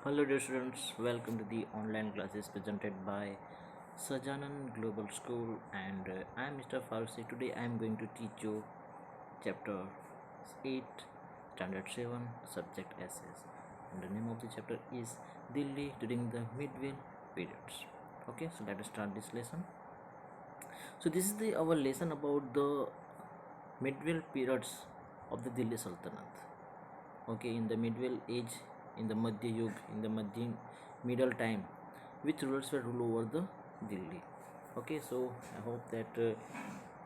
Hello dear students, welcome to the online classes presented by Sajanan Global School and I am Mr. Farsi. Today I am going to teach you chapter 8 standard 7 subject essays and the name of the chapter is Delhi during the medieval periods. Okay, so let us start this lesson. So this is the our lesson about the medieval periods of the Delhi Sultanate. Okay, in the medieval age, in the Madhya Yug, in the middle time, which rulers were rule over the Delhi. Okay, so I hope that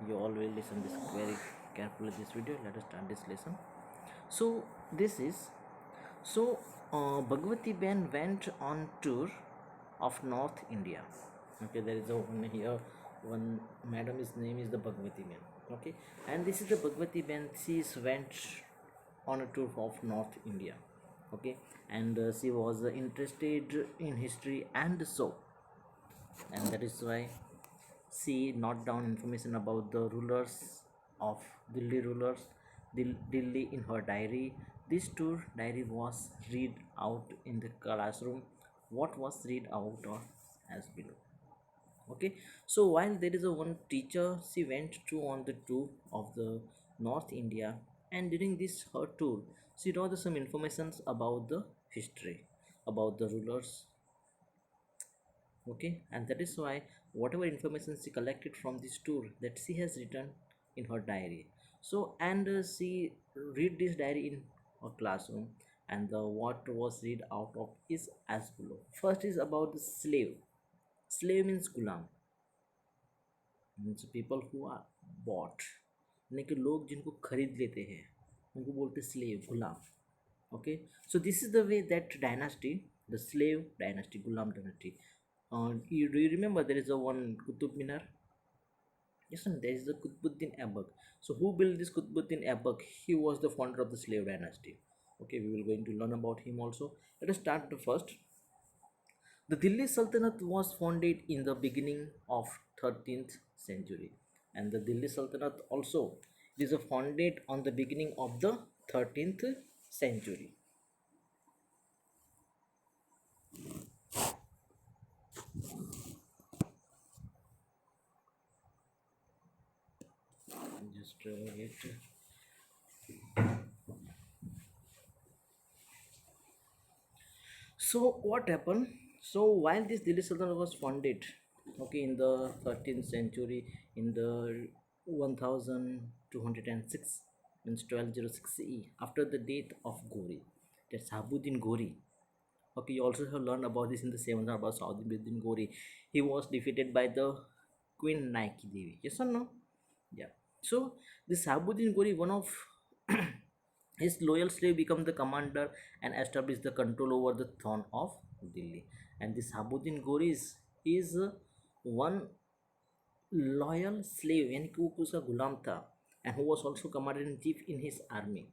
you all will listen this very carefully this video. Let us start this lesson. So this is so Bhagwati Ben went on tour of North India. Okay, there is a one here, one madam, his name is the Bhagwati Ben. Okay, and this is the Bhagwati Ben. She went on a tour of North India. Okay, and she was interested in history and so, and that is why she note down information about the rulers of Delhi in her diary. This tour diary was read out in the classroom. What was read out of as below. Okay, so while there is a one teacher, she went to on the tour of the North India, and during this her tour she wrote some informations about the history, about the rulers. Okay, and that is why whatever information she collected from this tour, that she has written in her diary. So and she read this diary in her classroom, and the what was read out of is as below. First is about the slave. Slave means gulam, means people who are bought, यानी कि लोग जिनको खरीद लेते हैं उनको बोलते slave, गुलाम. Okay, so this is the way that dynasty, the slave dynasty, gulam dynasty. Do you remember there is a one Qutub Minar? Yes, and there is the Qutbuddin Aibak. So who built this Qutbuddin Aibak? He was the founder of the slave dynasty. Okay, we will going to learn about him also. Let us start the first. The Delhi Sultanate was founded in the beginning of 13th century, and the Delhi Sultanate also is founded on the beginning of the 13th century. Just wait. So what happened? So while this Delhi Sultanate was founded, okay, in the 13th century, in the 1206, means 1206 CE, after the death of Gori, that's Sahabuddin Gori. Okay, you also have learned about this in the 7th about Sahabuddin Gori. He was defeated by the Queen Nike Devi. Yes or no? Yeah. So this Sahabuddin Gori, one of his loyal slave, became the commander and established the control over the throne of Delhi. And this Sahabuddin Gori is one loyal slave, यानी कि वो उसका गुलाम था, and who was also commander in chief in his army.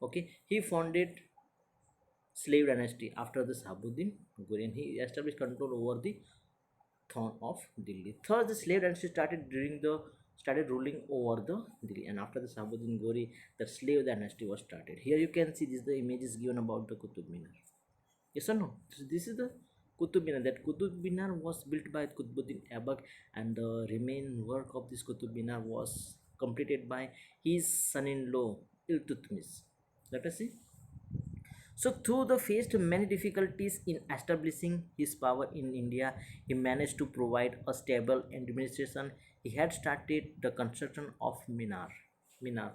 Okay, he founded slave dynasty after the Sahabuddin Gori, and he established control over the throne of Delhi. Thus, the slave dynasty started ruling over the Delhi, and after the Sahabuddin Gori, the slave dynasty was started. Here you can see this the image is given about the Qutub Minar. Yes or no? So this is the Qutub Minar. That Qutub Minar was built by Qutbuddin Aibak, and the remaining work of this Qutub Minar was completed by his son-in-law Iltutmish. Let us see. So, through the faced many difficulties in establishing his power in India, he managed to provide a stable administration. He had started the construction of Qutub Minar.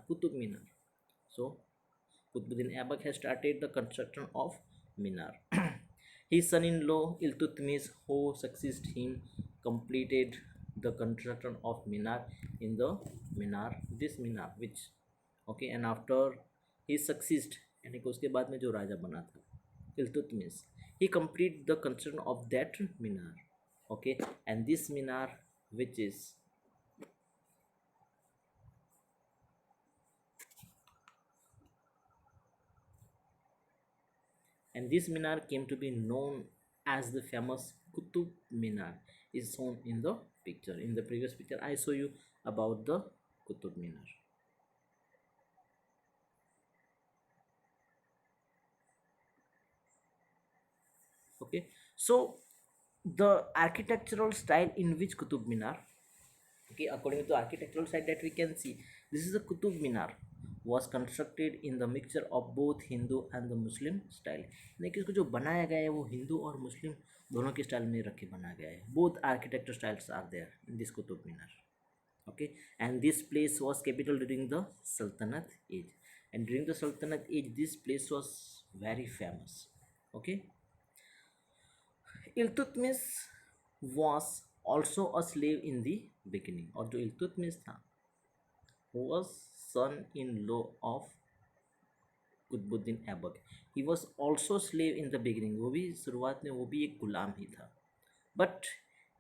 So, Qutbuddin Aibak has started the construction of Minar. His son-in-law Iltutmish, who succeeded him, completed the construction of Minar in the this Minar, which okay, and after he succeeded, यानी कि उसके बाद में जो राजा बना था Iltutmish, he complete the construction of that Minar. Okay, and this Minar, which is and this Minar came to be known as the famous Qutub Minar, is shown in the picture. In the previous picture I show you about the Qutub Minar. Okay, so the architectural style in which Qutub Minar, okay, according to architectural site that we can see, this is the Qutub Minar was constructed in the mixture of both Hindu and the Muslim style. लेकिन इसको जो बनाया गया है वो हिंदू और मुस्लिम दोनों के स्टाइल में रख के बनाया गया है. Both architecture styles are there in this Qutub Minar. Okay, and this place was capital during the Sultanate age, and during the Sultanate age this place was very famous. Okay, Iltutmish was also a slave in the beginning, और जो इल्तुतमिश था was son-in-law of Qutubuddin Aibak. He was also slave in the beginning, वो भी शुरुआत में वो भी एक गुलाम ही था. But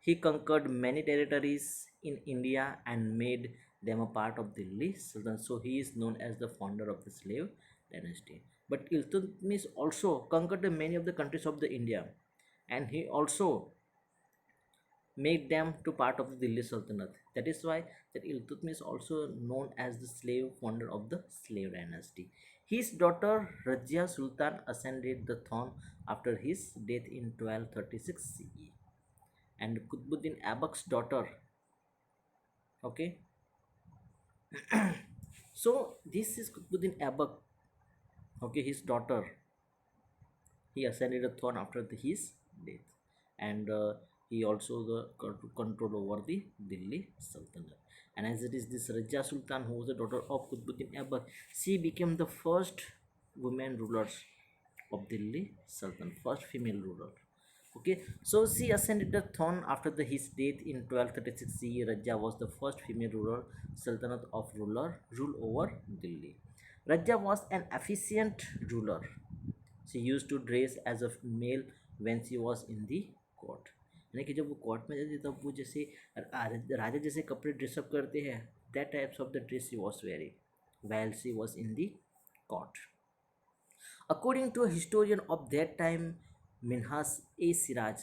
he conquered many territories in India and made them a part of Delhi Sultanate. So he is known as the founder of the slave dynasty. But Iltutmish also conquered the many of the countries of the India, and he also made them to part of the Delhi Sultanate. That is why that Iltutmish is also known as the slave founder of the slave dynasty. His daughter Rajia Sultan ascended the throne after his death in 1236 CE. And Qutbuddin Aibak's daughter, okay, so this is Qutbuddin Aibak, okay, his daughter, he ascended the throne after his death, and he also the control over the Delhi Sultanate. And as it is this Raja Sultan, who was the daughter of Qutbuddin Aibak, she became the first woman rulers of Delhi Sultan, first female ruler. Okay, so she ascended the throne after his death in 1236 CE. Raja was the first female ruler Sultanate of rule over Delhi. Raja was an efficient ruler. She used to dress as a male when she was in the court. यानी कि जब वो court में जाती तब वो जैसे राजा जैसे कपड़े ड्रेसअप करते हैं, that types of the dress she was wearing while she was in the court. According to a historian of that time, Minhas A. Siraj,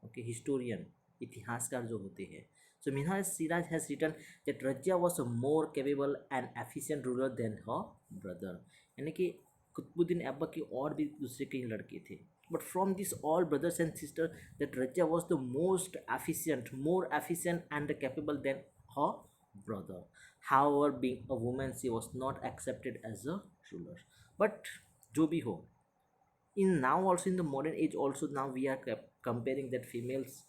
okay, historian, इतिहासकार जो होते हैं, so Minhas Siraj has written that Rajya was a more capable and efficient ruler than her brother. यानी कि कुतुबुद्दीन ऐबक के और भी दूसरे कई लड़के थे. But from these all brothers and sisters, that Rajya was the most efficient, more efficient and capable than her brother. However, being a woman, she was not accepted as a ruler. But जो भी हो, in now also in the modern age also now we are comparing that females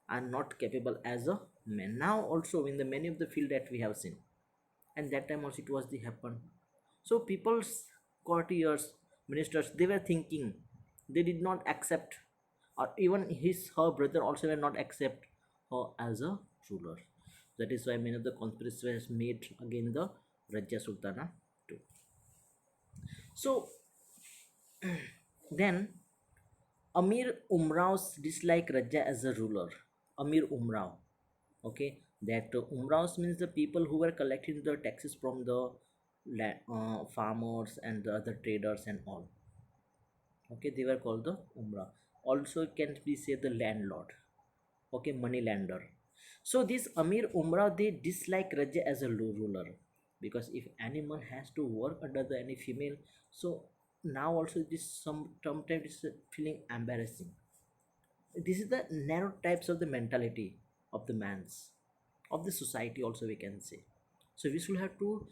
are not capable as a man now also in the many of the field that we have seen, and that time also it was the happen. So people's courtiers, ministers, they were thinking, they did not accept, or even her brother also will not accept her as a ruler. That is why many of the conspiracies were made against the Raja Sultana too. So then Amir Umrao's dislike Raja as a ruler. Amir Umrao, okay, that Umraos means the people who were collecting the taxes from the farmers and the other traders and all. Okay, they were called the Umra. Also, it can be said the landlord. Okay, money lender. So this Amir Umra, they dislike Raja as a ruler, because if any man has to work under the any female, so now also this sometimes it's feeling embarrassing. This is the narrow types of the mentality of the man's, of the society also we can say. So we should have to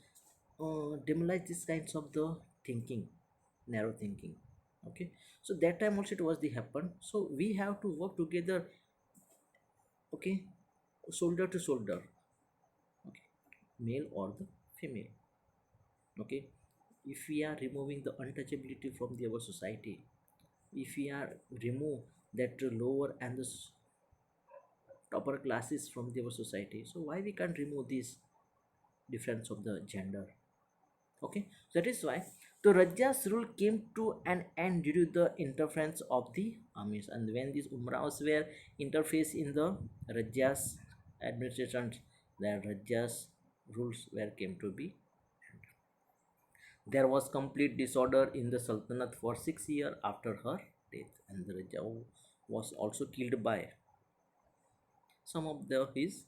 demolish these kinds of the thinking, narrow thinking. Okay, so that time also it was the happen, so we have to work together. Okay, shoulder to shoulder. Okay, male or the female. Okay, if we are removing the untouchability from our society, if we are remove that lower and the upper classes from our society, so why we can't remove this difference of the gender? Okay, so that is why the Raja's rule came to an end due to the interference of the armies, and when these Umraos were interface in the Raja's administration, the Raja's rules were came to be. There was complete disorder in the Sultanate for 6 years after her death, and the Raja was also killed by some of his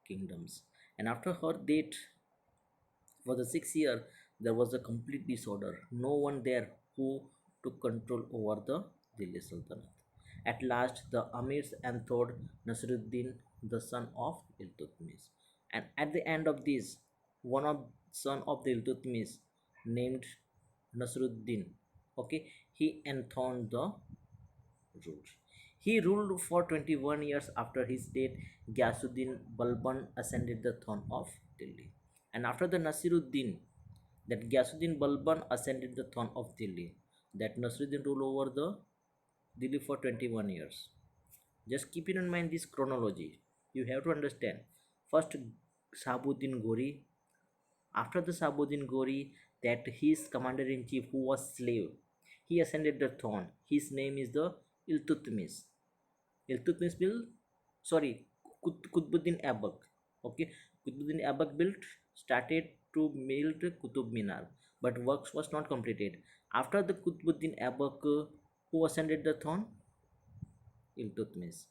kingdoms. And after her death, for the 6 year, there was a complete disorder. No one there who took control over the Delhi Sultanate. At last, the Amirs enthroned Nasruddin, the son of Iltutmish. And at the end of this, one of son of the Iltutmish named Nasruddin, okay, he enthroned the rule. He ruled for 21 years. After his death, Ghiyasuddin Balban ascended the throne of Delhi. And after the Nasiruddin, that Ghiyasuddin Balban ascended the throne of Delhi, that Nasiruddin ruled over the Delhi for 21 years. Just keep it in mind this chronology. You have to understand. First, Shahabuddin Gori. After the Shahabuddin Gori, that his commander in chief who was slave, he ascended the throne. His name is the Iltutmish. Iltutmish built, sorry, Qutbuddin Aibak. Okay, Qutbuddin Aibak built, started to build Qutub Minar, but works was not completed. After the Qutbuddin Aibak, who ascended the throne? Iltutmish.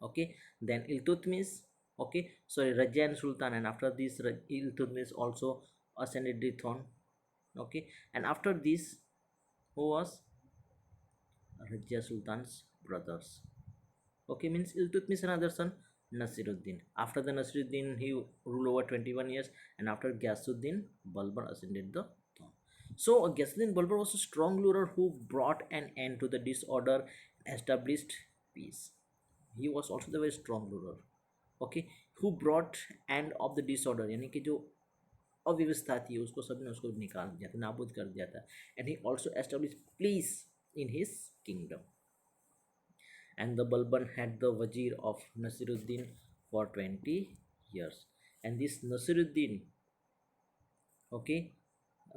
Okay, then Iltutmish. Okay, sorry, Raja and Sultan, and after this, Iltutmish also ascended the throne. Okay, and after this, who was Raja Sultan's brothers? Okay, means Iltutmish another son Nasiruddin. After the Nasiruddin, he ruled over 21 years, and after Ghiyasuddin, Balban ascended the throne. So Ghiyasuddin Balban was a strong ruler who brought an end to the disorder, established peace. He was also the very strong ruler. Okay, who brought end of the disorder, यानी कि जो अव्यवस्था थी उसको सबने उसको निकाल दिया था, नाबूद कर दिया था. And he also established peace in his kingdom. And the Balban had the Wazir of Nasiruddin for 20 years. And this Nasiruddin, okay,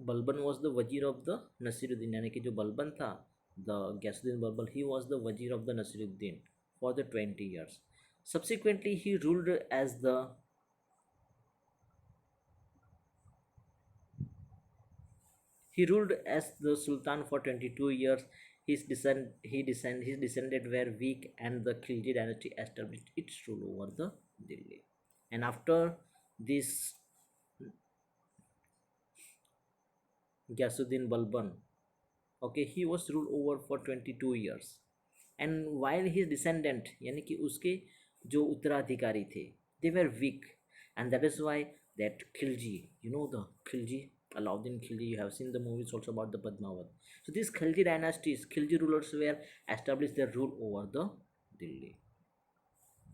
Balban was the Wazir of the Nasiruddin. यानी कि जो बलबन था, the Ghiyasuddin Balban, he was the Wazir of the Nasiruddin for the 20 years. Subsequently, he ruled as the Sultan for 22 years. His descendants were weak, and the Khilji dynasty established its rule over the Delhi. And after this, Ghiyasuddin Balban, okay, he was ruled over for 22 years. And while his descendant, यानी कि उसके जो उत्तराधिकारी थे, they were weak, and that is why that Khilji, you know the Khilji, Alauddin Khilji, you have seen the movies also about the Padmavat. So these Khilji dynasties, Khilji rulers were established their rule over the Delhi.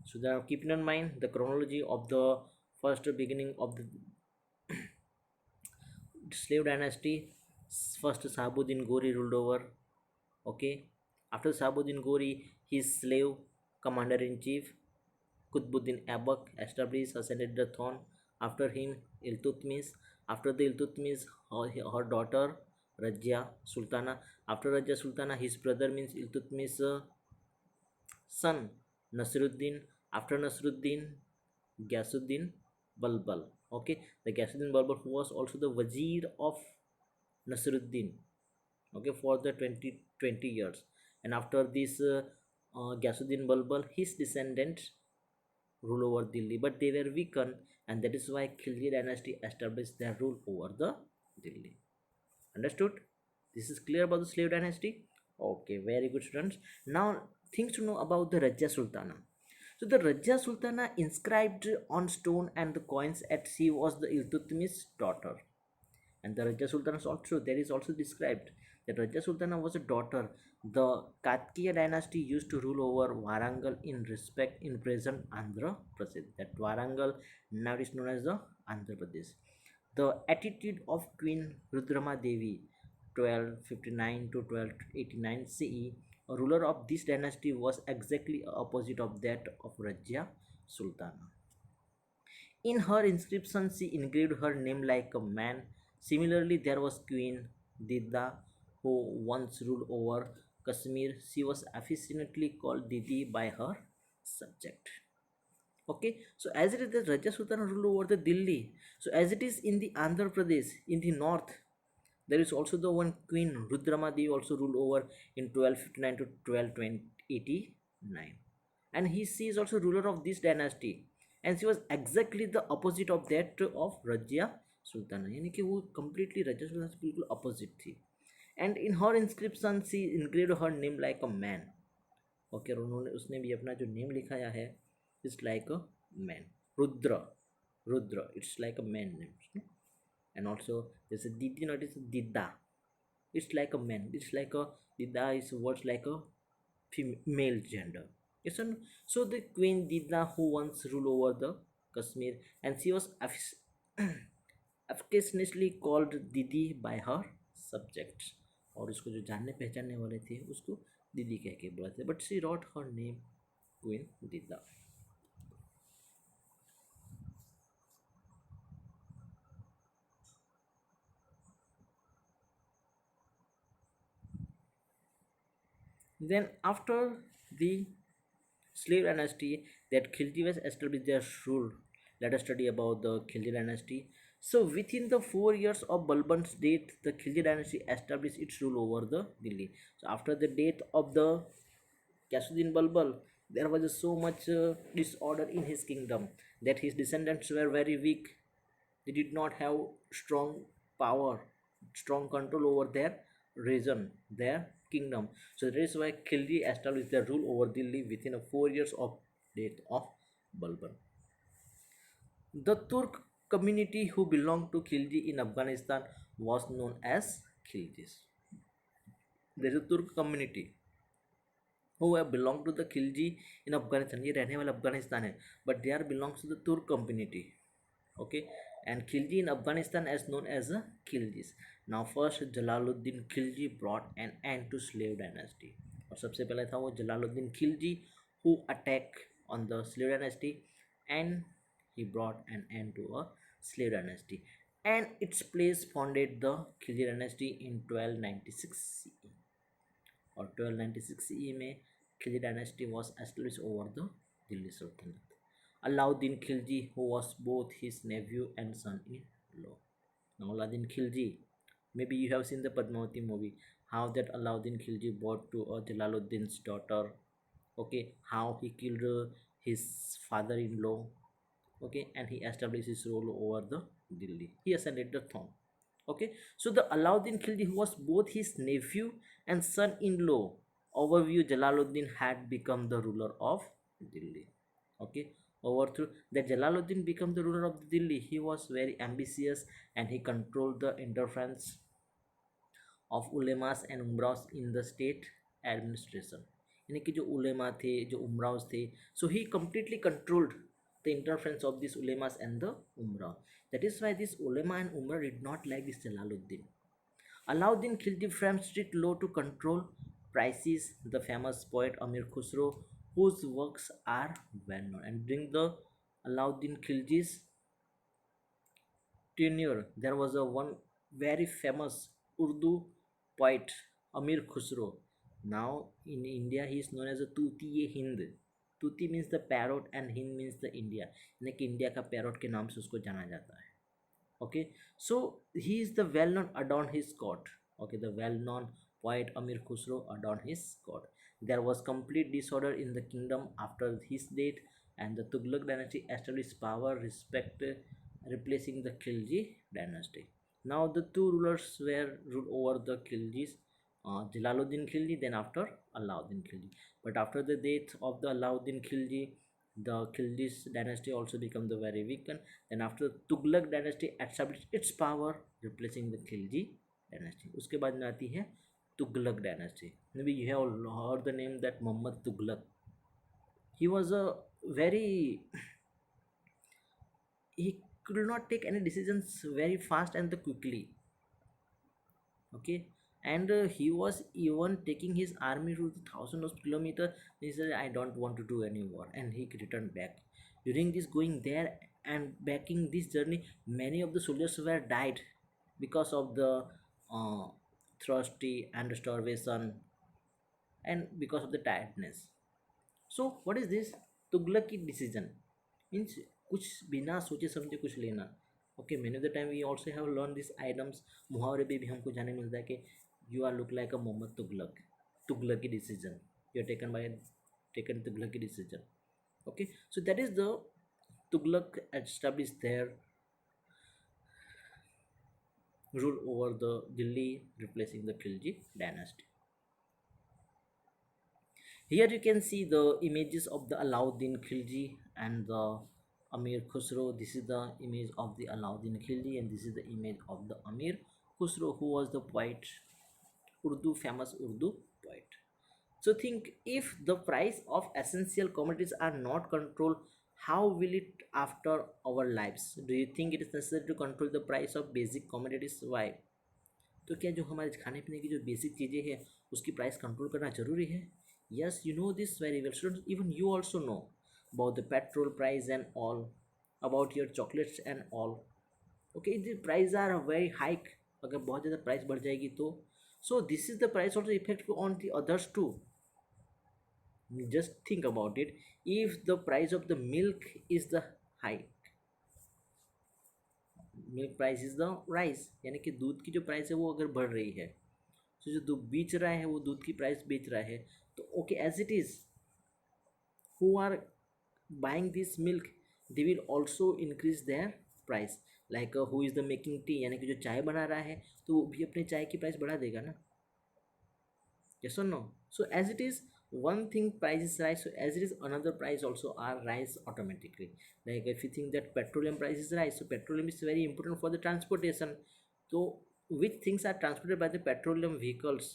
So now keeping in mind the chronology of the first beginning of the slave dynasty. First Sahabuddin Gori ruled over. Okay, after Sahabuddin Gori, his slave commander in chief Qutbuddin Aibak established, ascended the throne. After him, Iltutmish. After the Iltutmish, her daughter Rajya Sultana. After Rajya Sultana, his brother means Iltutmish's son Nasruddin. After Nasruddin, Ghiyasuddin Balbal. Okay, the Ghiyasuddin Balbal, who was also the Wazir of Nasruddin, okay, for the 20 years. And after this, Ghiyasuddin Balbal, his descendants rule over Delhi, but they were weakened, and that is why Khilji dynasty established their rule over the Delhi. Understood? This is clear about the slave dynasty. Okay, very good, students. Now things to know about the Raja Sultana. So the Raja Sultana inscribed on stone and the coins at sea was the Iltutmish's daughter. And the Raja Sultana is also there is also described that Raja Sultana was a daughter. The Katkiya dynasty used to rule over Warangal in present Andhra Pradesh. That Warangal now is known as the Andhra Pradesh. The attitude of Queen Rudrama Devi, 1259 to 1289 CE, a ruler of this dynasty, was exactly opposite of that of Raja Sultana. In her inscription, she engraved her name like a man. Similarly, there was Queen Dida, who once ruled over Kashmir. She was affectionately called Didi by her subject. Okay, so as it is the Raja Sultana ruled over the Delhi, so as it is in the Andhra Pradesh in the north, there is also the one Queen Rudrama Devi also ruled over in 1259 to 1289, and she is also ruler of this dynasty, and she was exactly the opposite of that of Raja Sultana, यानी कि वो completely Raja Sultana से बिल्कुल opposite थी. And in her inscription she engraved her name like a man. Okay, और उन्होंने उसने भी अपना जो नेम लिखाया है, it's like a man, Rudra, Rudra, it's like a man name. And also there's a didi, not is dida, it's like a man, it's like a dida is words like a male gender. Yes, and so the queen dida who once ruled over the Kashmir, and she was affectionately called didi by her subjects, और उसको जो जानने पहचानने वाले थे उसको दीदी कह के बुलाते, but she wrote her name queen Didda. Then after the slave dynasty, that Khilji was established their rule. Let us study about the Khilji dynasty. So within the 4 years of Balban's death, the Khilji dynasty established its rule over the Delhi. So after the death of the Kasuddin Balbal, there was so much disorder in his kingdom that his descendants were very weak. They did not have strong power, strong control over their region, their kingdom. So that is why Khilji established their rule over Delhi within a 4 years of death of Balban. The Turk community who belonged to Khilji in Afghanistan was known as Khiljis. There is a Turk community who have belonged to the Khilji in Afghanistan. ये रहने वाला अफगानिस्तान है, but they are belongs to the Turk community. Okay, and Khilji in Afghanistan as known as the Khiljis. Now first Jalaluddin Khilji brought an end to slave dynasty. और सबसे पहले था वो Jalaluddin Khilji who attacked on the slave dynasty, and he brought an end to a slave dynasty, and its place founded the Khilji dynasty in 1296 CE. और 1296 CE में Khilji dynasty was established over the Delhi Sultanate. Alauddin Khilji, who was both his nephew and son-in-law. Now Alauddin Khilji, maybe you have seen the Padmavati movie, how that Alauddin Khilji brought to Jalaluddin's daughter. Okay, how he killed his father-in-law. Okay, and he established his rule over the Delhi. He ascended the throne. Okay, so the Alauddin Khilji, who was both his nephew and son-in-law, overview Jalaluddin had become the ruler of Delhi. Okay, overthrew that Jalaluddin became the ruler of Delhi. He was very ambitious and he controlled the interference of ulemas and umraus in the state administration. यानी कि जो उलेमा थे, जो उमराउस थे, so he completely controlled the interference of these ulemas and the umrah. That is why this ulema and umrah did not like this Jalaluddin. Alauddin Khilji framed strict law to control prices. The famous poet Amir Khusro, whose works are well known, and during the Alauddin Khilji's tenure, there was a one very famous Urdu poet, Amir Khusro. Now in India, he is known as a Tuti-e-Hind. Tuti means the parrot and Hind means the India. यानी कि India का parrot के नाम से उसको जाना जाता है. Okay, so he is the well-known adorned his court. Okay, the well-known poet Amir Khusro adorned his court. There was complete disorder in the kingdom after his death, and the Tughlaq dynasty established power, respect, replacing the Khilji dynasty. Now the two rulers were ruled over the Khiljis, Jalaluddin Khilji, then after Alauddin Khilji. But after the death of the Alauddin Khilji, the Khiljis dynasty also became the very weakened. Then after Tughlaq dynasty established its power, replacing the Khilji dynasty. उसके बाद में आती है Tughlaq dynasty. Maybe you have heard the name that Muhammad Tughlaq. He was a very, he could not take any decisions very fast and quickly. Okay, and he was even taking his army to thousands of kilometers. He said, I don't want to do any war, and he returned back. During this going there and backing this journey, many of the soldiers were died because of the uh, thirsty and starvation and because of the tiredness. So what is this Tughlaq की decision means कुछ बिना सोचे समझे कुछ लेना. Okay, many of the time we also have learn this items. मुहावरे पे भी हमको जाने मिलता है कि you are look like a Mohammad Tughlaq. Tughlaq की decision, you are taken Tughlaq की decision. Okay, so that is the Tughlaq establish their rule over the Delhi, replacing the Khilji dynasty. Here you can see the images of the Alauddin Khilji and the Amir Khusro. This is the image of the Alauddin Khilji and this is the image of the Amir Khusro, who was the poet, famous Urdu poet. So think, if the price of essential commodities are not controlled, how will it after our lives? Do you think it is necessary to control the price of basic commodities? Why? तो क्या जो हमारे खाने पीने की जो basic चीज़ें हैं उसकी प्राइस कंट्रोल करना जरूरी है? Yes, you know this very well students, even you also know about the petrol price and all, about your chocolates and all. Okay, the price are very hike. अगर बहुत ज़्यादा price बढ़ जाएगी तो so this is the price also effect on the others too. just think about it. If the price of the milk is the high, milk price is the rice, यानी कि दूध की जो प्राइस है वो अगर बढ़ रही है, तो जो दूध बेच रहा है वो दूध की प्राइस बेच रहा है, तो okay as it is, who are buying this milk, they will also increase their price. Like who is the making tea, यानी कि जो चाय बना रहा है तो वो भी अपने चाय की प्राइस बढ़ा देगा ना. Yes or no? So as it is, one thing price is rise, so as it is another price also are rise automatically. Like if you think that petroleum price is rise, so petroleum is very important for the transportation. So which things are transported by the petroleum vehicles?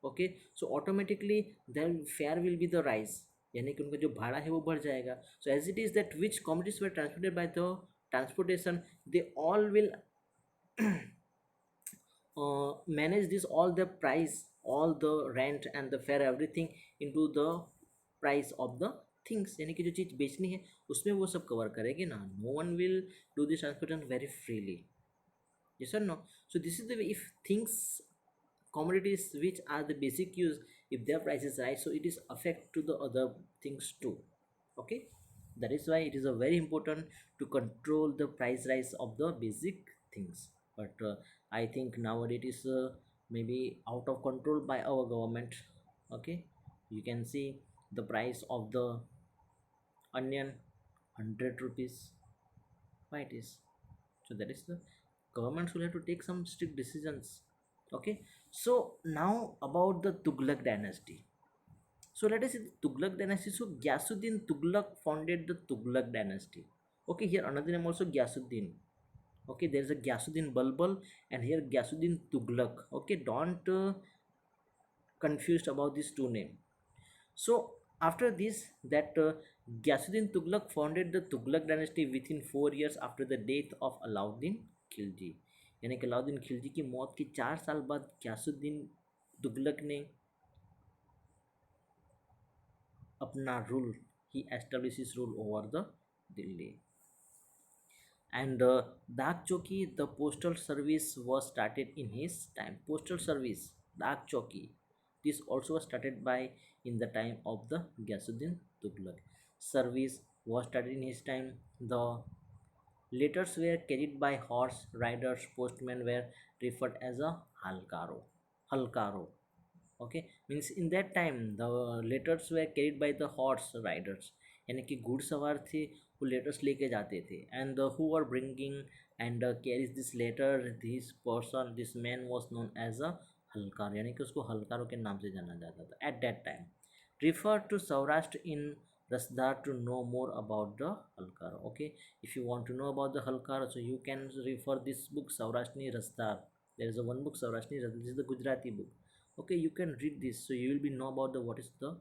Okay, so automatically their fare will be the rise, यानी कि उनका जो भाड़ा है वो बढ़ जाएगा. So as it is that which commodities were transported by the transportation, they all will manage this all the price, all the rent and the fare, everything into the price of the things. यानी कि जो चीज़ बेचनी है उसमें वो सब cover करेगी ना. No one will do this transportation very freely. yes or no? So this is the way, if things, commodities which are the basic use, if their price is rise, so it is affect to the other things too. Okay, that is why it is a very important to control the price rise of the basic things. But I think nowadays it is maybe out of control by our government. Okay, you can see the price of the onion 100 rupees. Why it is? So that is the government will have to take some strict decisions. Okay, so now about the Tughlaq dynasty. So let us see the Tughlaq dynasty. So Gyasuddin Tughlaq founded the Tughlaq dynasty. Okay, here another name also Gyasuddin. Okay, there is a Gyasuddin Balbal and here Gyasuddin Tughlaq. Okay, don't confused about these two names. So after this, that Gyasuddin Tughlaq founded the Tughlaq dynasty within 4 years after the death of Alauddin Khilji. यानी कि अलाउद्दीन खिलजी की मौत के 4 साल बाद ग्यासुद्दीन तुगलक ने अपना rule, he established his rule over the Delhi. And Dak Choki, the postal service was started in his time. Postal service, Dak Choki, this also was started by in the time of the Gyasuddin Tughlaq. Service was started in his time. The letters were carried by horse riders. Postmen were referred as a halkaro. Halkaro. Okay, means in that time the letters were carried by the horse riders, यानी कि घुड़सवार थे वो letters लेके जाते थे. And who are bringing and carries this letter, this person, this man was known as a हलकार, यानी कि उसको हलकारों के नाम से जाना जाता था at that time. refer to Saurashtra in Rasdar to know more about the Halkar. Okay, if you want to know about the Halkar, so you can refer this book Saurashtra Rasdar. There is a one book Saurashtra Rasdar. This is the Gujarati book. Okay, you can read this, so you will be know about the what is the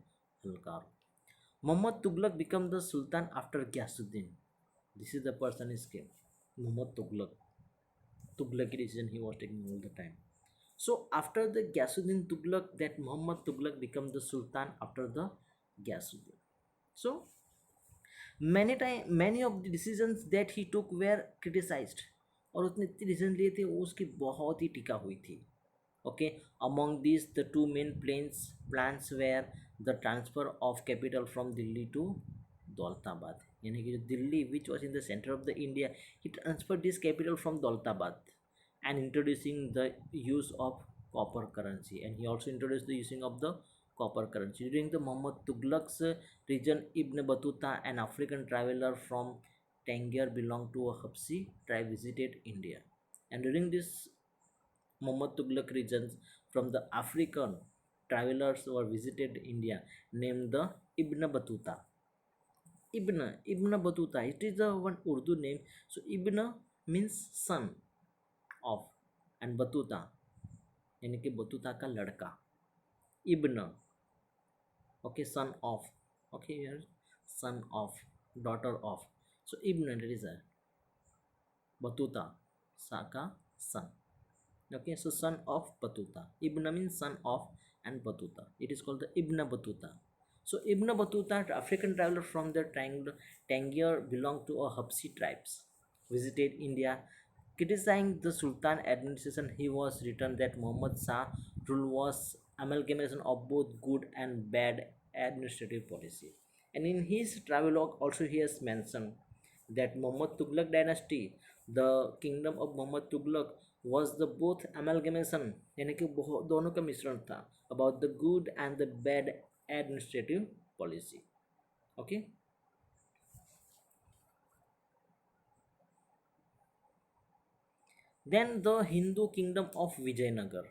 Halkar. Muhammad Tughlaq became the Sultan after Gyasuddin. This is the person is came. Muhammad Tughlaq. Tughlaqi decision he was taking all the time. So after the Gyasuddin Tughlaq, that Muhammad Tughlaq became the Sultan after the Gyasuddin. So many of the decisions that he took were criticized. और उसने इतने decision लिए थे वो उसकी बहुत ही टीका हुई थी. Okay, among these the two main plans were the transfer of capital from Delhi to Daulatabad. यानी कि जो Delhi which was in the center of the India, he transferred this capital from Daulatabad and introducing the use of copper currency, and he also introduced the using of the copper currency. During the Muhammad Tughlaq's region, Ibn Battuta, an African traveler from Tangier belonged to a Habsi tribe, visited India. And during this Muhammad Tughlaq regions from the African travelers were visited India named the Ibn Battuta. Ibn Battuta. It is a one Urdu name. So Ibn means son of, and Battuta यानी कि Battuta का लड़का. Ibn, okay, son of, okay, here son of, daughter of. So Ibn, that is a Batuta, Saka son. Okay, so son of Batuta. Ibn means son of, and Batuta. It is called the Ibn Batuta. So Ibn Batuta, African traveler from the Tangier, belonged to a Hapsi tribes, visited India, criticizing the Sultan administration. He was written that Muhammad Shah rule was amalgamation of both good and bad administrative policy. And in his travelogue also he has mentioned that Muhammad Tughlaq dynasty, the kingdom of Muhammad Tughlaq, was the both amalgamation यानी कि दोनों का मिश्रण था about the good and the bad administrative policy. Okay. Then the Hindu kingdom of Vijayanagar.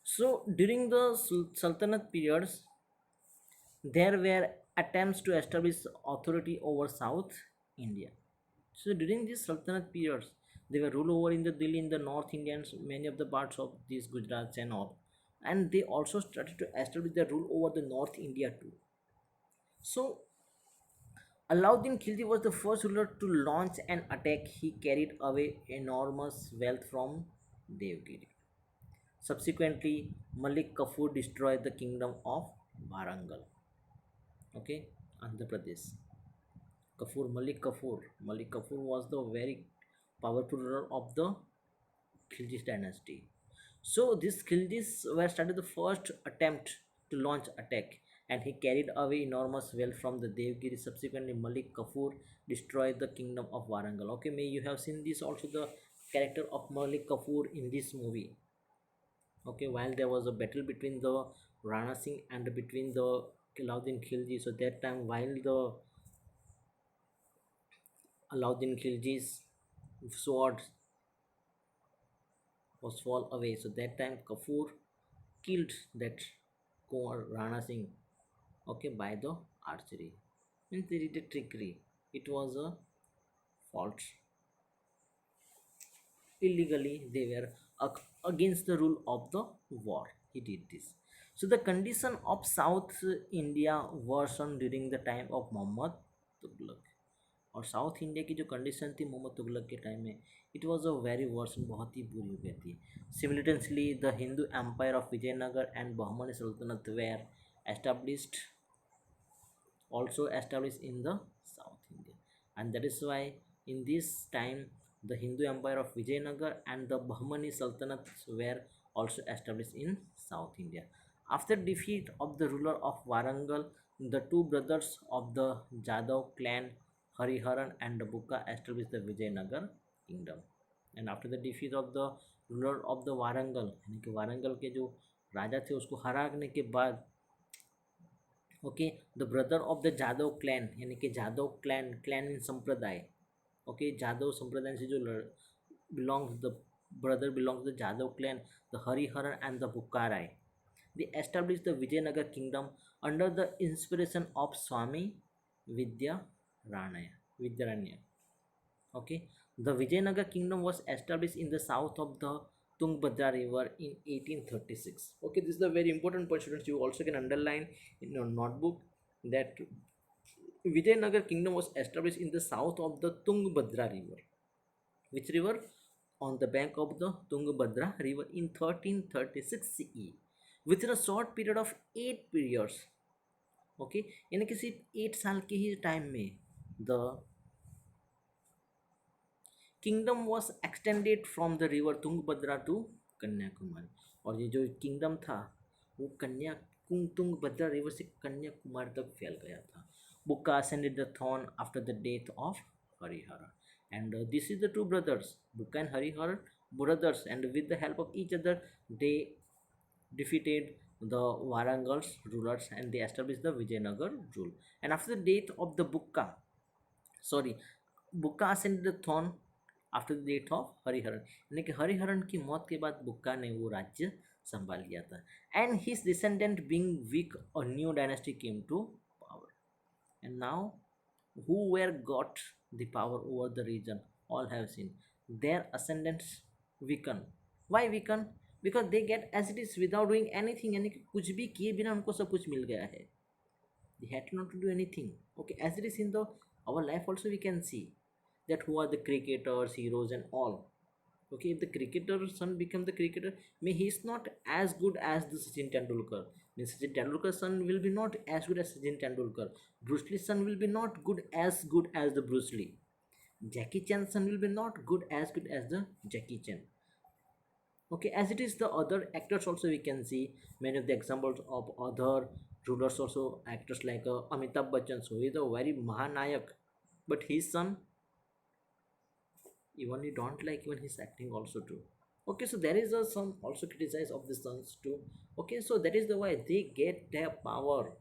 So during the Sultanate periods, there were attempts to establish authority over South India. So during these Sultanate periods, they were rule over in the Delhi, in the North Indians, many of the parts of these Gujarats and all, and they also started to establish their rule over the North India too. So Alauddin Khilji was the first ruler to launch an attack. He carried away enormous wealth from Devgiri. Subsequently, Malik Kafur destroyed the kingdom of Varangal. Okay, Andhra Pradesh. Malik Kafur was the very powerful ruler of the Khilji dynasty. So these Khiljis were started the first attempt to launch attack, and he carried away enormous wealth from the Devgiri. Subsequently, Malik Kafur destroyed the kingdom of Warangal. Okay, may you have seen this also, the character of Malik Kafur in this movie. Okay, while there was a battle between the Rana Singh and between the Alauddin Khilji. So that time, while the Alauddin Khilji's sword was fall away, so that time Kafur killed that Rana Singh, okay, by the archery. Means they did a trickery. It was a fault. Illegally, they were against the rule of the war. He did this. So the condition of South India worsened during the time of Muhammad Tughlaq. और South India की जो condition थी मोहम्मद तुगलक के time में, it was a very worse, बहुत ही बुरी हो गई थी. Simultaneously the Hindu empire of Vijayanagar and Bahmani Sultanate were established also established in the South India, and that is why in this time the Hindu Empire of Vijayanagar and the Bahmani Sultanate were also established in South India. After defeat of the ruler of Warangal, the two brothers of the Jadhav clan Hariharan and Buka established the Vijayanagar kingdom. And after the defeat of the ruler of the Warangal, यानी कि वारंगल के जो राजा थे उसको हराने के बाद, okay, the brother of the Jadav clan, यानी कि जादव क्लैन इन संप्रदाय, ओके, जादव संप्रदाय से जो belongs the brother belongs the Jadav clan, the Hariharan and the Bukkaraya. They established the Vijayanagar kingdom under the inspiration of Swami Vidyaranya. Okay, the Vijayanagar kingdom was established in the south of the Tungabhadra river in 1836. Okay, this is a very important point, students. You also can underline in your notebook that Vijayanagar kingdom was established in the south of the Tungabhadra river. Which river? On the bank of the Tungabhadra river in 1336 CE. Within a short period of 8 periods. Okay, यानी कि सिर्फ 8 साल के ही time में the kingdom was extended from the river Tungabhadra to Kanyakumari. और ये जो किंगडम था वो तुंगभद्रा रिवर से कन्याकुमारी तक फैल गया था. Bukka ascended the throne after the death of Harihara. And this is the two brothers, Bukka and Harihara, brothers, and with the help of each other, they defeated the Warangals rulers, and they established the Vijayanagar rule. And after the death of the Bukka, sorry, Bukka ascended the throne after the death of Hariharan, यानी कि हरिहरन की मौत के बाद बुक्का ने वो राज्य संभाल लिया था. And his descendant being weak, a new dynasty came to power. And now, whoever got the power over the region, all have seen their ascendants weaken. Why weaken? Because they get as it is without doing anything, यानी कि कुछ भी किए बिना उनको सब कुछ मिल गया है. They had not to do anything. Okay, as it is in the our life also, we can see that who are the cricketers, heroes, and all. Okay, if the cricketer's son become the cricketer, may he is not as good as the Sachin Tendulkar. Means Sachin Tendulkar's son will be not as good as Sachin Tendulkar. Bruce Lee's son will be not good as the Bruce Lee. Jackie Chan's son will be not good as the Jackie Chan. Okay, as it is the other actors also, we can see many of the examples of other rulers also, actors like Amitabh Bachchan. So he is a very mahanayak, but his son, even you don't like even his acting also too. Okay, so there is some also criticize of the sons too. Okay, so that is the way they get their power,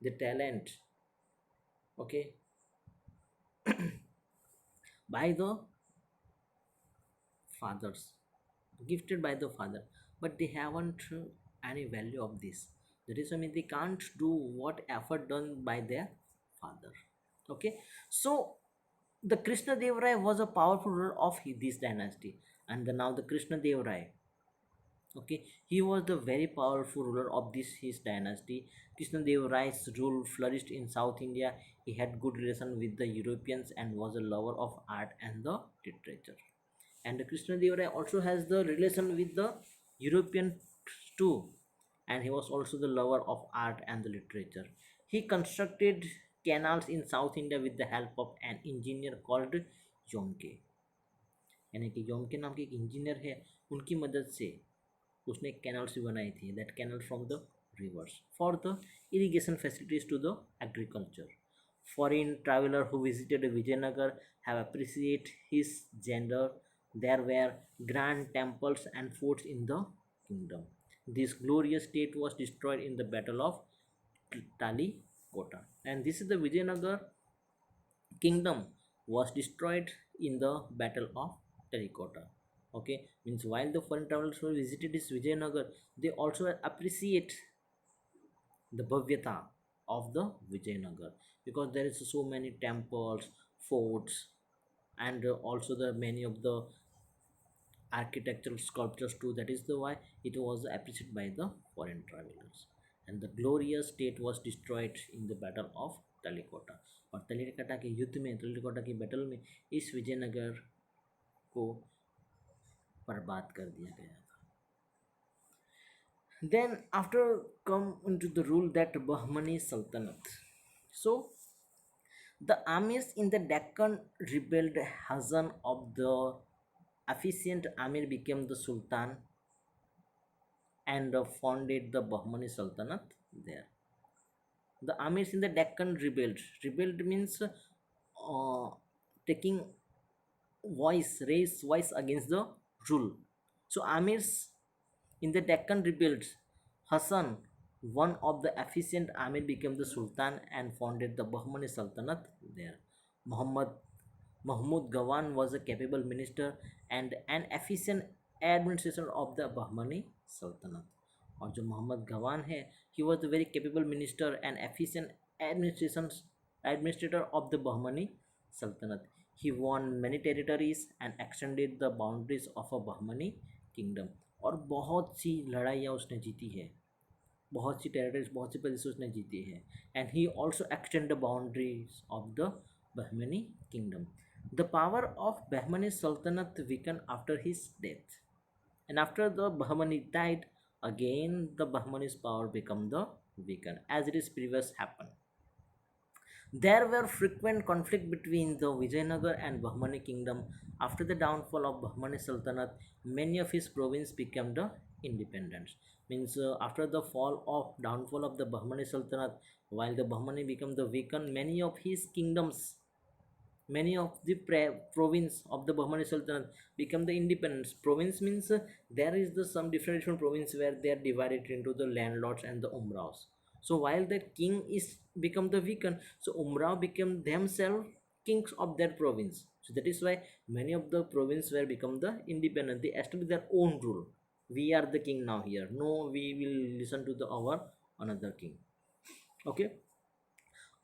the talent, okay, by the fathers, gifted by the father, but they haven't any value of this. That is, I mean, they can't do what effort done by their father. Okay, so the Krishna Dev Rai was a powerful ruler of this dynasty. And now the Krishna Dev Rai, okay, he was the very powerful ruler of this his dynasty. Krishna Dev Rai's rule flourished in South India. He had good relation with the Europeans and was a lover of art and the literature. And the Krishna Dev Rai also has the relation with the European too, and he was also the lover of art and the literature. He constructed canals in South India with the help of an engineer called Yomke. यानी कि योमके नाम के एक engineer है, उनकी मदद से उसने कैनल्स भी बनाई थी. That canal from the rivers for the irrigation facilities to the agriculture. Foreign traveler who visited Vijayanagar have appreciated his gender. There were grand temples and forts in the kingdom. This glorious state was destroyed in the Battle of Talikota. And this is the Vijayanagar kingdom was destroyed in the Battle of Terracotta. Okay, means while the foreign travelers who visited this Vijayanagar, they also appreciate the bhavyata of the Vijayanagar, because there is so many temples, forts, and also the many of the architectural sculptures too. That is the why it was appreciated by the foreign travelers. And the glorious state was destroyed in the battle of Talikota. और तलीकोटा के युद्ध में, तलीकोटा की battle में इस विजयनगर को बर्बाद कर दिया गया था. Then after come into the rule that Bahmani Sultanate. So the Amirs in the Deccan rebelled. Hassan of the efficient Amir became the Sultan and founded the Bahmani Sultanate there. The Amirs in the Deccan rebelled. Rebelled means taking voice, raise voice against the rule. So Amirs in the Deccan rebelled. Hassan, one of the efficient Amir, became the Sultan and founded the Bahmani Sultanate there. Muhammad Mahmud Gawan was a capable minister and an efficient administrator of the Bahmani Sultanate. और जो मोहम्मद गवान है, he was a very capable minister and efficient administration administrator of the Bahmani Sultanate. He won many territories and extended the boundaries of a Bahmani kingdom. और बहुत सी लड़ाइयाँ उसने जीती है, बहुत सी टेरिटरीज, बहुत सी प्रदेश उसने जीती है. And he also extend the boundaries of the Bahmani kingdom. The power of Bahmani सल्तनत weakened after his death, and after the Bahmani died, again the Bahmani's power became the weakened as it is previous happened. There were frequent conflict between the Vijayanagar and Bahmani kingdom. After the downfall of Bahmani Sultanate, many of his provinces became the independent. Means after the fall of downfall of the Bahmani Sultanate, while the Bahmani became the weakened, many of his kingdoms Many of the province of the Bahmani Sultanate become the independence. Province means there is the some different province where they are divided into the landlords and the umraos. So while the king is become the weaken, so umrao become themselves kings of their province. So that is why many of the province were become the independent. They establish their own rule. We are the king now here. No, we will listen to the our another king. Okay.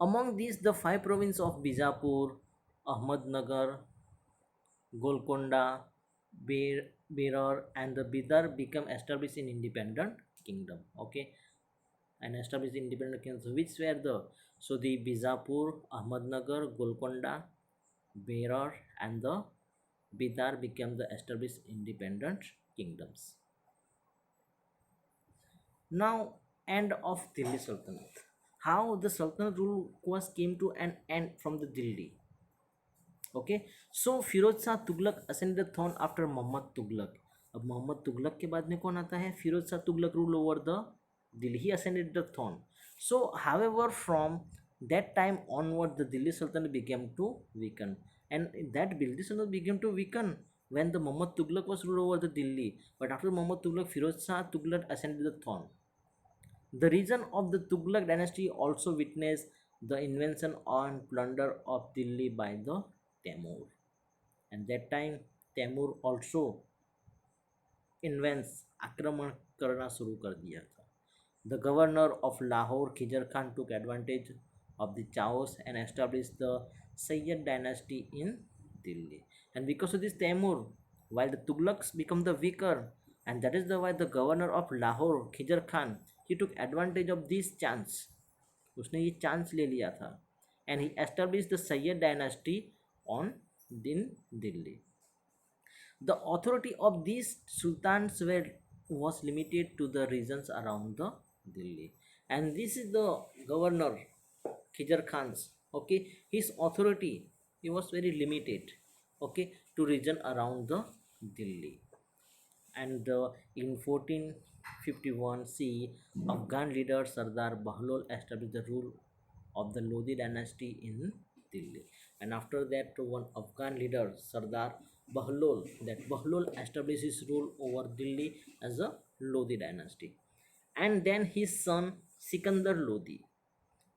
Among these, the five provinces of Bijapur, Ahmednagar, Golconda, Berar, and the Bidar become established in independent kingdom. Okay, and established independent kingdoms. Which were the so the Bijapur, Ahmednagar, Golconda, Berar, and the Bidar became the established independent kingdoms. Now, end of Delhi Sultanate. How the Sultanate rule was came to an end from the Delhi. Okay so Firoz Shah Tughlaq ascend the throne after Muhammad Tughlaq. अब मोहम्मद तुगलक के बाद में कौन आता है? Firoz Shah Tughlaq rule over the Delhi. He ascended the throne. So however from that time onward the Delhi Sultanate began to weaken, and that Delhi Sultanate began to weaken when the Muhammad Tughlaq was ruled over the Delhi. But after Muhammad Tughlaq, Firoz Shah Tughlaq ascended the throne. The region of the Tughlaq dynasty also witnessed the invasion and plunder of Delhi by the Temur. And that time Taimur also इन्वेंस आक्रमण करना शुरू कर दिया था. The governor of Lahore, Khizr Khan, took advantage of the chaos and established the Sayyid dynasty in Delhi. And because of this Taimur, while the Tughlaqs become the weaker, and that is the why the governor of Lahore, Khizr Khan, he took advantage of this chance. उसने ये chance ले लिया था. And he established the Sayyid dynasty on in Delhi. The authority of these sultans was limited to the regions around the Delhi. And this is the governor Khizr Khan's. Okay, his authority he was very limited. Okay, to region around the Delhi. And in 1451 CE, Afghan leader Sardar Bahlol established the rule of the Lodi dynasty in Delhi. And after that, one Afghan leader Sardar Bahlol, that Bahlol established his rule over Delhi as a Lodi dynasty. And then his son Sikandar Lodi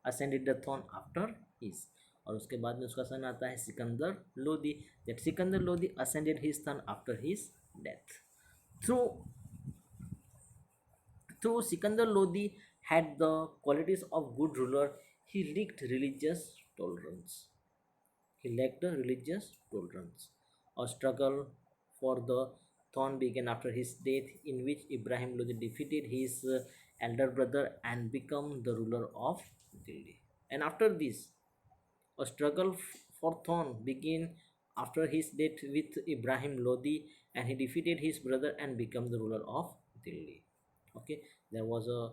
ascended the throne after his. और उसके बाद में उसका सन आता है Sikandar Lodi. That Sikandar Lodi ascended his son after his death. Through Sikandar Lodi had the qualities of good ruler, he lacked religious tolerance. He lacked the religious tolerance. A struggle for the throne began after his death, in which Ibrahim Lodi defeated his elder brother and became the ruler of Delhi. And after this, a struggle for throne began after his death with Ibrahim Lodi, and he defeated his brother and became the ruler of Delhi. Okay, there was a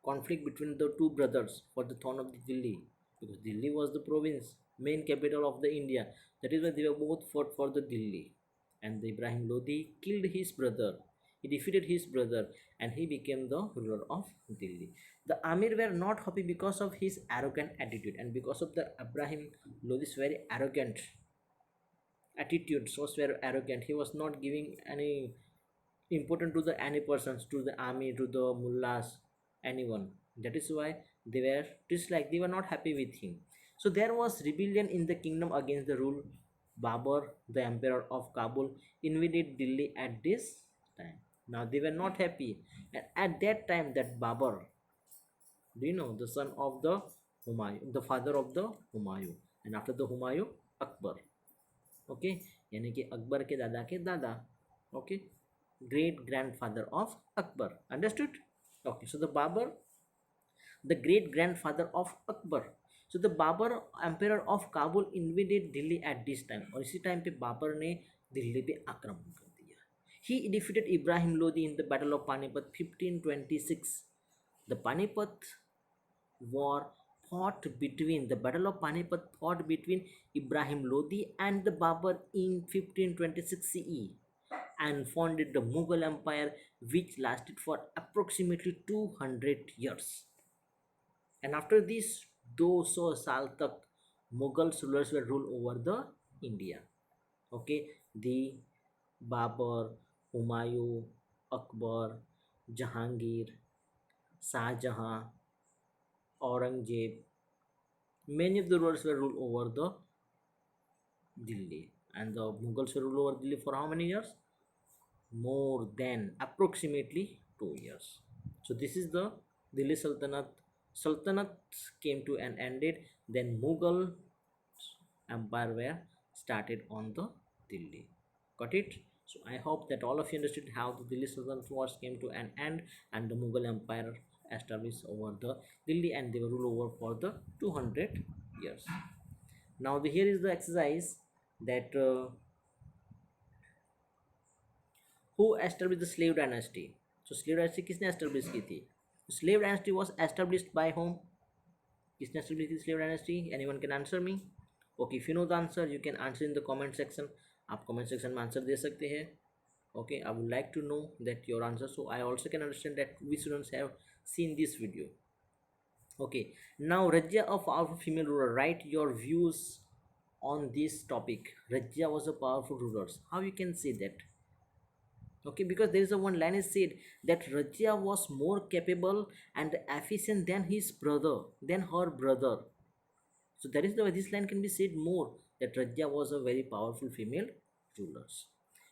conflict between the two brothers for the throne of the Delhi, because Delhi was the province, main capital of the India. That is why they were both fought for the Delhi. And the Ibrahim Lodi killed his brother. He defeated his brother and he became the ruler of Delhi. The Amir were not happy because of his arrogant attitude, and because of the Ibrahim Lodi's very arrogant attitude, so very arrogant. He was not giving any important to the any persons, to the army, to the mullahs, anyone. That is why they were disliked. They were not happy with him. So there was rebellion in the kingdom against the rule. Babur, the emperor of Kabul, invaded Delhi at this time. Now they were not happy, and at that time that Babur, do you know, the son of the Humayun, the father of the Humayun, and after the Humayun, Akbar. Okay, यानी कि अकबर के दादा के दादा. Okay, great grandfather of Akbar. Understood? Okay, so the Babur, the great grandfather of Akbar. So the Babur, emperor of Kabul, invaded Delhi at this time. और इसी time पे बाबर ने दिल्ली पे आक्रमण कर दिया. He defeated Ibrahim Lodi in the Battle of Panipat 1526. The Panipat war fought between the Battle of Panipat fought between Ibrahim Lodi and the Babur in 1526 CE and founded the Mughal Empire, which lasted for approximately 200 years. And after this 200 साल तक Mughal rulers were ruled over the India. Okay, the Babur, Humayun, Akbar, Jahangir, Shah Jahan, Aurangzeb, many of the rulers were ruled over the Delhi, and the Mughals were ruled over Delhi for how many years? More than approximately 2 years. So this is the Delhi Sultanate. Sultanate came to an ended. Then Mughal Empire were started on the Delhi. Got it? So I hope that all of you understood how the Delhi Sultanate wars came to an end and the Mughal Empire established over the Delhi, and they were ruled over for the 200 years. Now here is the exercise that who established the slave dynasty. So slave dynasty किसने establish की थी? Slave dynasty was established by whom? किसने establish की slave dynasty? Anyone can answer me? Okay, if you know the answer, you can answer in the comment section. आप comment section में answer दे सकते हैं. Okay, I would like to know that your answer, so I also can understand that we students have seen this video. Okay, now Rajya, a powerful female ruler. Write your views on this topic. Rajya was a powerful ruler. How you can say that? Okay, because there is a one line is said that Rajya was more capable and efficient than his brother, than her brother. So that is the way this line can be said more, that Rajya was a very powerful female ruler.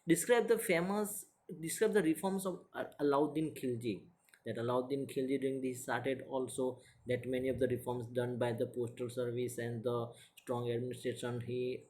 Describe the famous, describe the reforms of Alauddin Khilji. That Alauddin Khilji during this started also that many of the reforms done by the postal service and the strong administration, he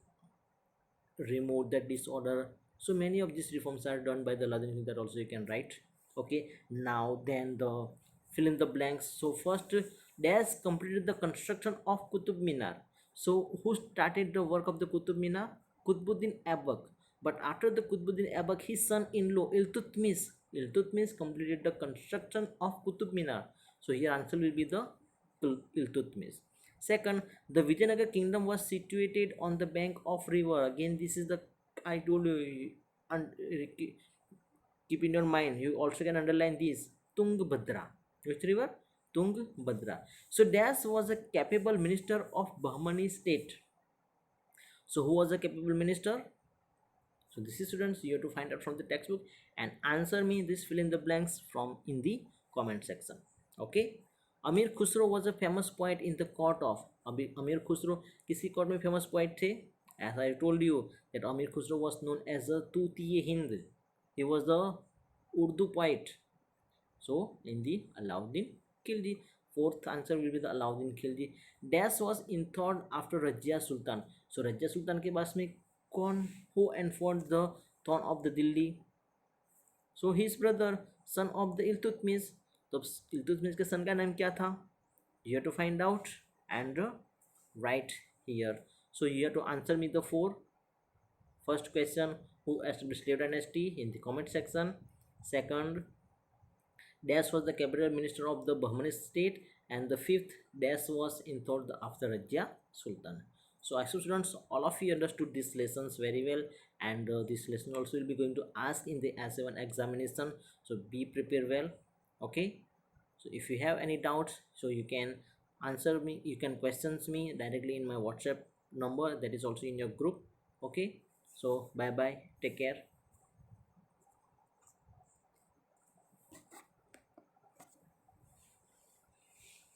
removed that disorder. So many of these reforms are done by the Ladin, that also you can write. Okay, now then the fill in the blanks. So first, Dash completed the construction of Qutub Minar. So who started the work of the Qutub Minar? Qutbuddin Aibak. But after the Qutbuddin Aibak, his son-in-law Iltutmish completed the construction of Qutub Minar. So here answer will be the Iltutmish. Second, the Vijayanagar kingdom was situated on the bank of river. Again, this is the, I told you, and keep in your mind. You also can underline this, Tungabhadra. Which river? Tungabhadra. So Das was a capable minister of Bahmani state. So who was a capable minister? So this is, students, you have to find out from the textbook and answer me this, fill in the blanks from in the comment section. Okay. Amir Khusro was a famous poet in the court of Amir Khusro किसी court में famous poet थे? As I told you that Amir Khusro was known as a Tutiye Hind. He was the Urdu poet. So in the Alauddin Khilji. Fourth answer will be the Alauddin Khilji. Dash was enthroned after Rajya Sultan. So Rajya Sultan के बाद में कौन, who enthroned the throne of the Delhi? So his brother, son of the Iltutmish. तो Iltutmish के son का नाम क्या था? You have to find out and write here. So you have to answer me the four. First question, who established slave dynasty, in the comment section. Second, Dash was the cabinet minister of the Bahmani state, and the fifth, Dash was enthroned after Rajya Sultan. So I hope students, all of you understood these lessons very well, and this lesson also will be going to ask in the S7 examination. So be prepared well. Okay. So if you have any doubts, so you can answer me, you can questions me directly in my WhatsApp number that is also in your group. Okay. So bye bye, take care.